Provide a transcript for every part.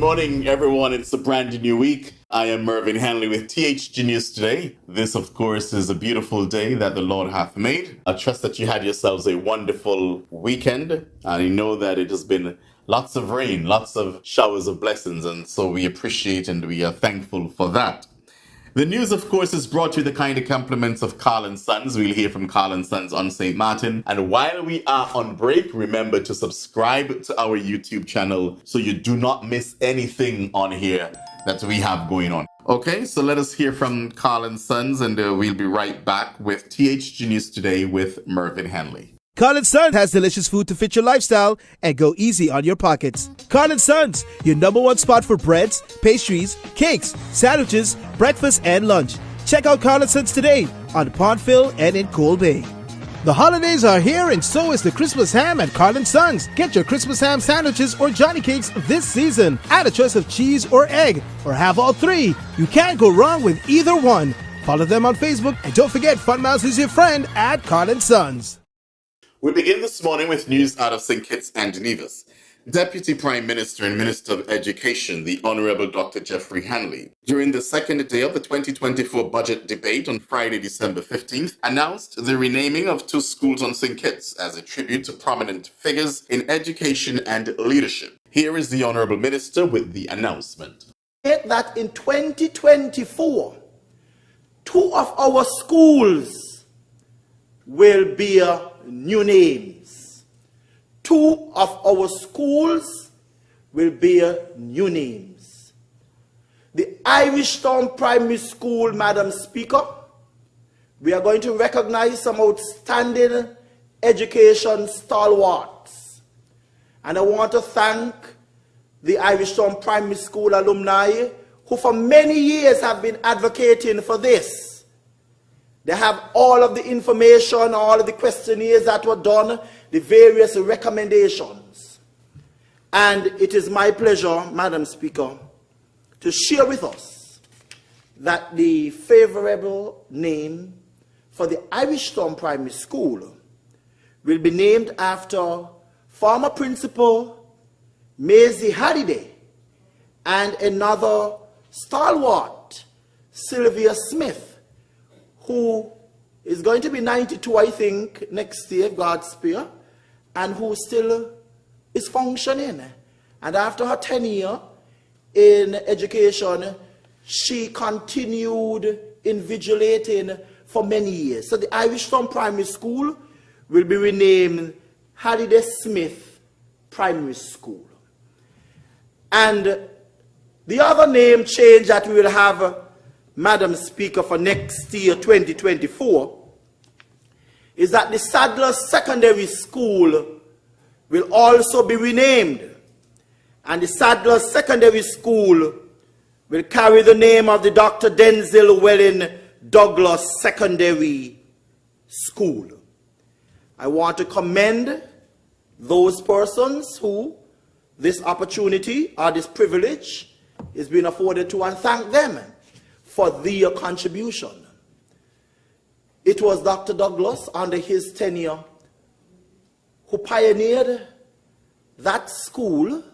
morning, everyone. It's a brand new week. I am Mervyn Hanley with THG News today. This, of course, is a beautiful day that the Lord hath made. I trust that you had yourselves a wonderful weekend. And I know that it has been lots of rain, lots of showers of blessings. And so we appreciate and we are thankful for that. The news, of course, is brought to you the kind of compliments of Carl & Sons. We'll hear from Carl & Sons on St. Martin. And while we are on break, remember to subscribe to our YouTube channel so you do not miss anything on here that we have going on. Okay, so let us hear from Carl & Sons, and we'll be right back with THG News Today with Mervyn Hanley. Carl & Sons has delicious food to fit your lifestyle and go easy on your pockets. Carl & Sons, your number one spot for breads, pastries, cakes, sandwiches, breakfast, and lunch. Check out Carl & Sons today on Pondville and in Coal Bay. The holidays are here and so is the Christmas ham at Carl & Sons. Get your Christmas ham sandwiches or Johnny cakes this season. Add a choice of cheese or egg or have all three. You can't go wrong with either one. Follow them on Facebook and don't forget Fun Miles is your friend at Carl & Sons. We begin this morning with news out of St. Kitts and Nevis. Deputy Prime Minister and Minister of Education, the Honorable Dr. Jeffrey Hanley, during the second day of the 2024 budget debate on Friday, December 15th, announced the renaming of 2 schools on St. Kitts as a tribute to prominent figures in education and leadership. Here is the Honorable Minister with the announcement. That in 2024, 2 of our schools will bear new names. 2 of our schools will bear new names. The Irish Town Primary School, Madam Speaker, we are going to recognize some outstanding education stalwarts. And I want to thank the Irish Town Primary School alumni who for many years have been advocating for this. They have all of the information, all of the questionnaires that were done, the various recommendations. And it is my pleasure, Madam Speaker, to share with us that the favorable name for the Irish Town Primary School will be named after former principal Maisie Halliday and another stalwart, Sylvia Smith, who is going to be 92, I think, next year, God's spare, and who still is functioning. And after her tenure in education, she continued invigilating for many years. So the Irish Town Primary School will be renamed Halliday Smith Primary School. And the other name change that we will have, Madam Speaker, for next year, 2024, is that the Sadler's Secondary School will also be renamed. And the Sadler's Secondary School will carry the name of the Dr. Denzel Welling Douglas Secondary School. I want to commend those persons who this opportunity or this privilege is being afforded to and thank them for their contribution. It was Dr. Douglas, under his tenure, who pioneered that school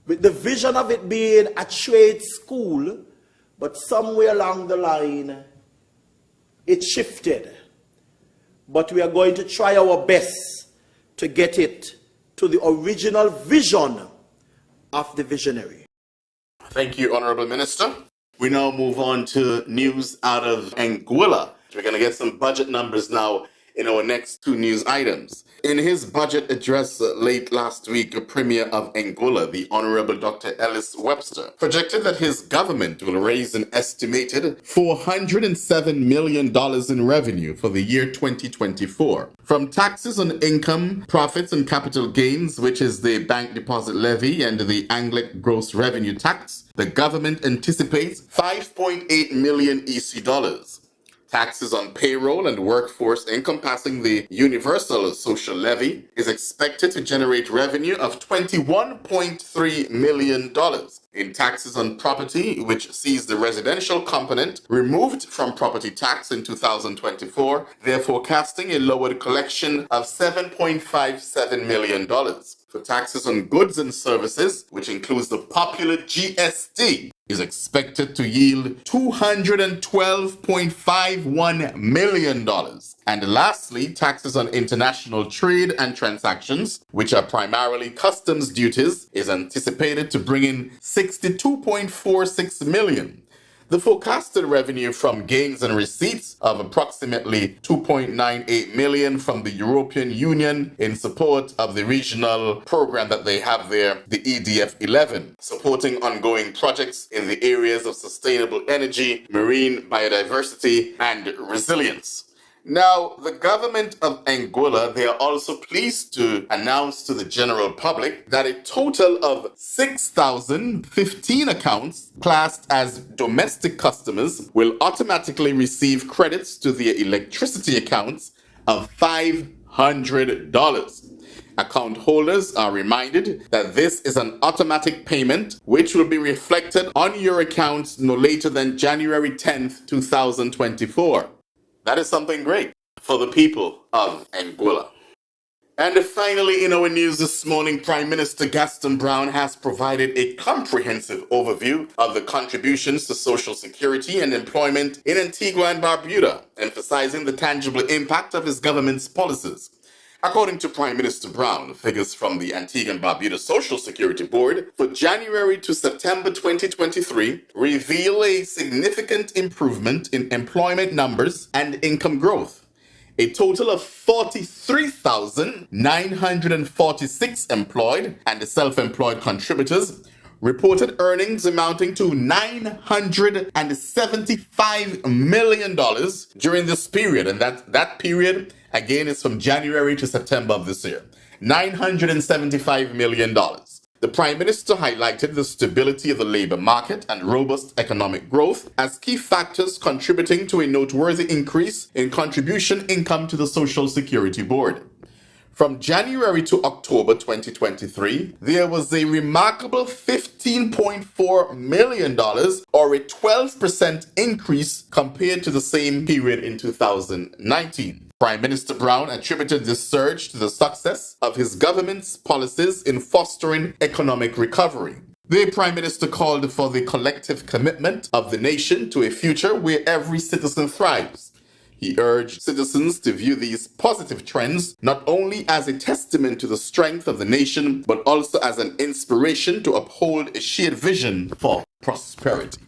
with the vision of it being a trade school, but somewhere along the line, it shifted. But we are going to try our best to get it to the original vision of the visionary. Thank you, Honorable Minister. We now move on to news out of Anguilla. We're going to get some budget numbers now in our next 2 news items. In his budget address late last week, Premier of Anguilla, the Honorable Dr. Ellis Webster, projected that his government will raise an estimated $407 million in revenue for the year 2024 from taxes on income, profits, and capital gains, which is the bank deposit levy and the Anglic gross revenue tax. The government anticipates 5.8 million EC dollars. Taxes on payroll and workforce encompassing the universal social levy is expected to generate revenue of $21.3 million. in taxes on property, which sees the residential component removed from property tax in 2024. They're forecasting a lowered collection of $7.57 million. For taxes on goods and services, which includes the popular GST, is expected to yield $212.51 million. And lastly, taxes on international trade and transactions, which are primarily customs duties, is anticipated to bring in $62.46 million. The forecasted revenue from gains and receipts of approximately $2.98 million from the European Union in support of the regional program that they have there, the EDF 11, supporting ongoing projects in the areas of sustainable energy, marine biodiversity, and resilience. Now, the government of Anguilla, they are also pleased to announce to the general public that a total of 6,015 accounts classed as domestic customers will automatically receive credits to their electricity accounts of $500. Account holders are reminded that this is an automatic payment which will be reflected on your accounts no later than January 10th, 2024. That is something great for the people of Anguilla. And finally, in our news this morning, Prime Minister Gaston Browne has provided a comprehensive overview of the contributions to social security and employment in Antigua and Barbuda, emphasizing the tangible impact of his government's policies. According to Prime Minister Browne, figures from the Antigua and Barbuda Social Security Board for January to September 2023 reveal a significant improvement in employment numbers and income growth. A total of 43,946 employed and self-employed contributors reported earnings amounting to $975 million during this period, and that period again is from January to September of this year. $975 million. The Prime Minister highlighted the stability of the labor market and robust economic growth as key factors contributing to a noteworthy increase in contribution income to the Social Security Board. From January to October 2023, there was a remarkable $15.4 million, or a 12% increase compared to the same period in 2019. Prime Minister Browne attributed this surge to the success of his government's policies in fostering economic recovery. The Prime Minister called for the collective commitment of the nation to a future where every citizen thrives. He urged citizens to view these positive trends not only as a testament to the strength of the nation, but also as an inspiration to uphold a shared vision for prosperity.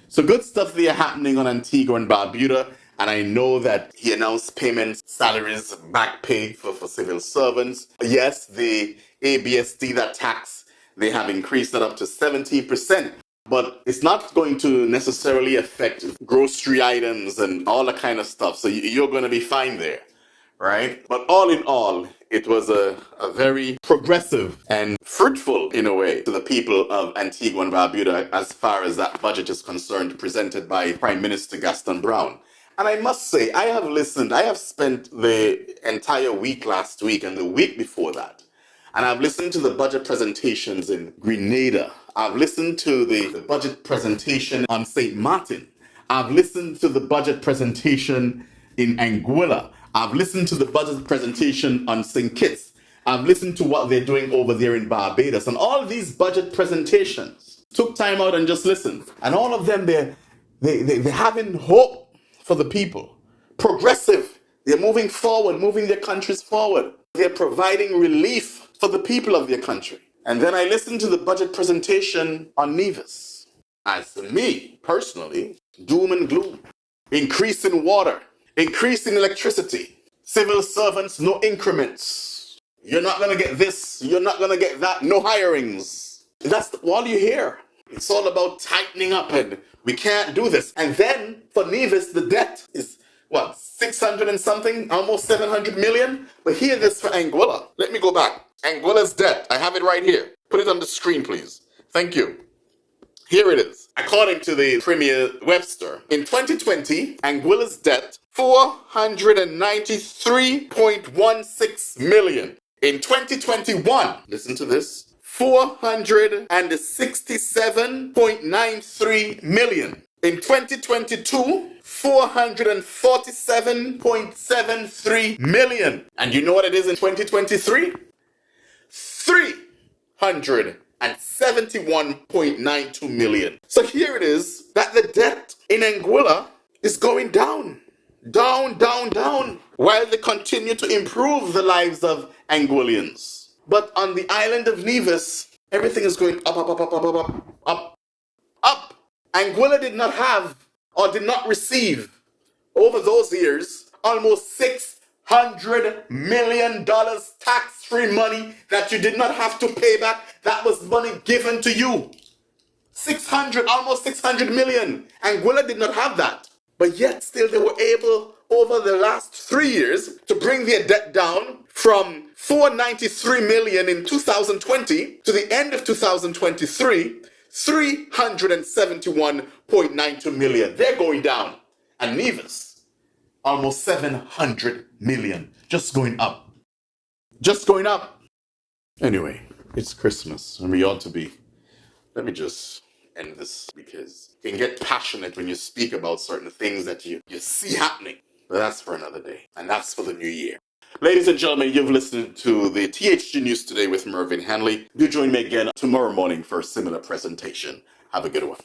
So good stuff there happening on Antigua and Barbuda. And I know that he announced payments, salaries, back pay for civil servants. Yes, the ABSD, that tax, they have increased it up to 17%. But it's not going to necessarily affect grocery items and all that kind of stuff. So you're going to be fine there, right? But all in all, it was a very progressive and fruitful, in a way, to the people of Antigua and Barbuda as far as that budget is concerned, presented by Prime Minister Gaston Browne. And I must say, I have spent the entire week last week and the week before that. And I've listened to the budget presentations in Grenada. I've listened to the budget presentation on St. Martin. I've listened to the budget presentation in Anguilla. I've listened to the budget presentation on St. Kitts. I've listened to what they're doing over there in Barbados. And all of these budget presentations, took time out and just listened. And all of them, they're having hope for the people. Progressive. They're moving forward, moving their countries forward. They're providing relief for the people of their country. And then I listened to the budget presentation on Nevis. As for me, personally, doom and gloom. Increase in water, increase in electricity, civil servants, no increments. You're not going to get this, you're not going to get that, no hirings. That's all you hear. It's all about tightening up and we can't do this. And then for Nevis, the debt is, what, 600 and something, almost 700 million? But hear this for Anguilla. Let me go back. Anguilla's debt, I have it right here. Put it on the screen, please. Thank you. Here it is. According to the Premier Webster, in 2020, Anguilla's debt, $493.16 million. In 2021, listen to this, 467.93 million. In 2022, 447.73 million. And you know what it is in 2023? 371.92 million. So here it is that the debt in Anguilla is going down. Down, down, down. While they continue to improve the lives of Anguillians. But on the island of Nevis, everything is going up, up, up, up, up, up, up, up, up. Anguilla did not have or did not receive over those years almost $600 million tax-free money that you did not have to pay back. That was money given to you. Almost 600 million. Anguilla did not have that. But yet still they were able over the last 3 years to bring their debt down from 493 million in 2020 to the end of 2023, 371.92 million. They're going down. And Nevis, almost 700 million. Just going up. Just going up. Anyway, it's Christmas and we ought to be. Let me just end this because you can get passionate when you speak about certain things that you see happening. But that's for another day. And that's for the new year. Ladies and gentlemen, you've listened to the THG News Today with Mervyn Hanley. Do join me again tomorrow morning for a similar presentation. Have a good one.